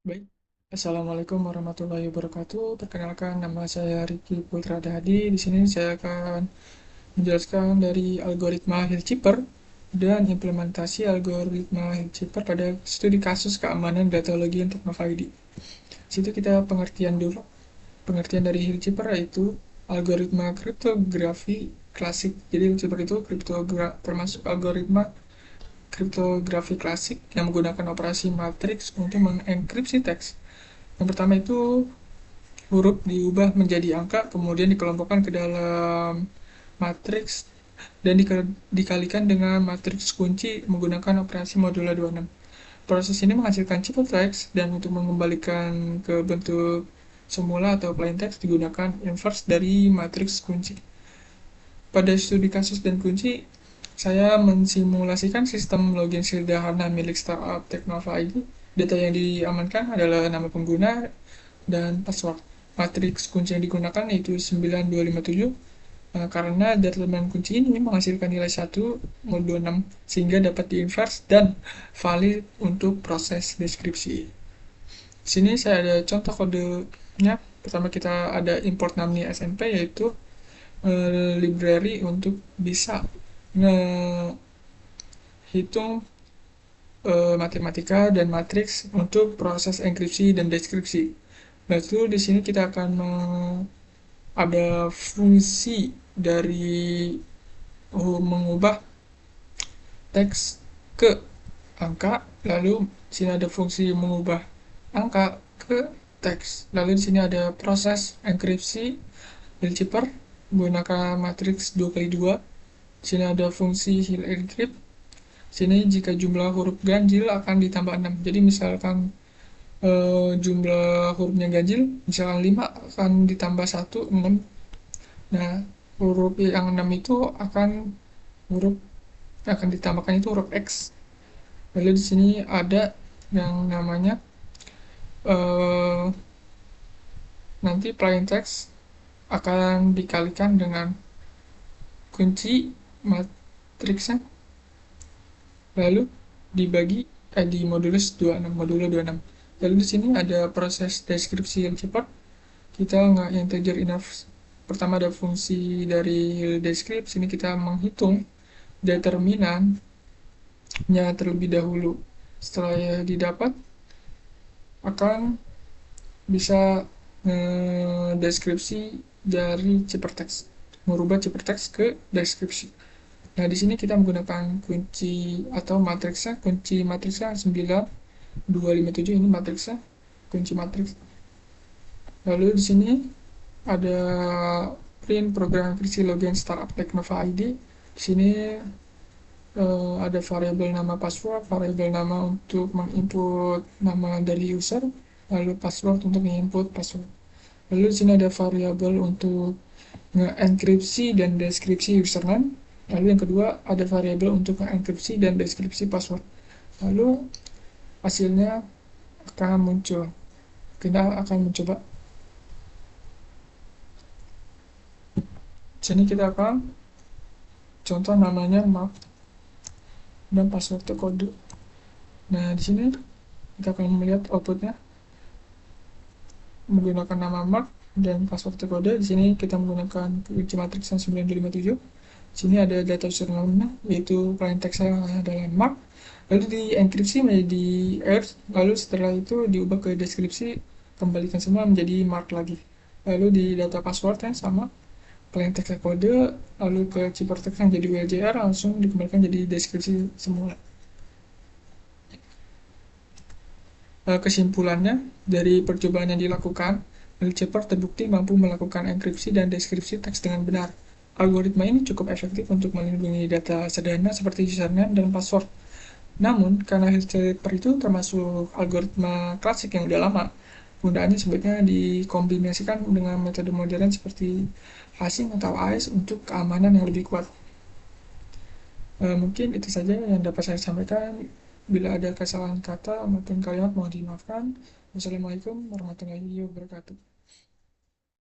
Baik, Assalamualaikum warahmatullahi wabarakatuh. Perkenalkan, nama saya Riki Putra Dadi. Di sini saya akan menjelaskan dari algoritma Hillkeeper dan implementasi algoritma Hillkeeper pada studi kasus keamanan data login Teknova ID. Di situ kita pengertian dulu. Pengertian dari Hillkeeper yaitu algoritma kriptografi klasik. Jadi Hillkeeper itu termasuk algoritma kriptografi klasik yang menggunakan operasi matriks untuk mengenkripsi teks. Yang pertama itu huruf diubah menjadi angka, kemudian dikelompokkan ke dalam matriks dan dikalikan dengan matriks kunci menggunakan operasi modulo 26. Proses ini menghasilkan ciptatext dan untuk mengembalikan ke bentuk semula atau plain text digunakan inverse dari matriks kunci. Pada studi kasus dan kunci, saya mensimulasikan sistem login sederhana milik startup Teknova ID. Data yang diamankan adalah nama pengguna dan password. Matriks kunci yang digunakan yaitu 9257, karena determinan kunci ini menghasilkan nilai 1 mod 26 sehingga dapat diinverse dan valid untuk proses deskripsi. Di sini saya ada contoh kodenya. Pertama kita ada import namanya SNP, yaitu library untuk bisa ngehitung matematika dan matriks untuk proses enkripsi dan deskripsi. Lalu di sini kita akan ada fungsi dari mengubah teks ke angka, lalu di sini ada fungsi mengubah angka ke teks. Lalu di sini ada proses enkripsi Hillkeeper menggunakan matriks 2x2. Di sini ada fungsi Hill encrypt. Sini jika jumlah huruf ganjil akan ditambah 6. Jadi misalkan jumlah hurufnya ganjil, misalkan 5 akan ditambah 1, 6. Nah, huruf yang 6 itu huruf akan ditambahkan itu huruf X. Lalu di sini ada yang namanya eh, nanti plain text akan dikalikan dengan kunci matriksnya, lalu dibagi di modulus 26, modulo 26. Lalu di sini ada proses deskripsi yang cepat. Kita nggak integer enough. Pertama ada fungsi dari descript. Sini kita menghitung determinannya terlebih dahulu. Setelah didapat, akan bisa deskripsi dari ciphertext, merubah ciphertext ke deskripsi. Nah, di sini kita menggunakan kunci atau matriksnya, kunci matriksnya 9257, ini matriksnya, kunci matriks. Lalu di sini ada print program versi login startup Teknova ID. Di sini ada variabel nama password, variabel nama untuk menginput nama dari user, lalu password untuk menginput password. Lalu di sini ada variabel untuk nge-enkripsi dan deskripsi username. Lalu yang kedua ada variabel untuk nge-enkripsi dan deskripsi password. Lalu hasilnya akan muncul. Kita akan mencoba. Sini kita akan contoh namanya map dan passwordnya kode. Nah, di sini kita akan melihat outputnya menggunakan nama mark dan password kode. Di sini kita menggunakan kunci matriks yang 9257. Di sini ada data username-nya, yaitu plain text adalah mark, lalu dienkripsi menjadi earth, lalu setelah itu diubah ke deskripsi, kembalikan semua menjadi mark lagi. Lalu di data passwordnya sama, plain text kode, lalu ke ciphertext yang jadi WLJR, langsung dikembalikan jadi deskripsi semula. Kesimpulannya, dari percobaan yang dilakukan, Hillkeeper terbukti mampu melakukan enkripsi dan deskripsi teks dengan benar. Algoritma ini cukup efektif untuk melindungi data sederhana seperti username dan password. Namun, karena Hillkeeper itu termasuk algoritma klasik yang udah lama, penggunaannya sebaiknya dikombinasikan dengan metode modern seperti hashing atau AES untuk keamanan yang lebih kuat. Mungkin itu saja yang dapat saya sampaikan. Bila ada kesalahan kata maupun kalimat mohon dimaafkan. Wassalamualaikum warahmatullahi wabarakatuh.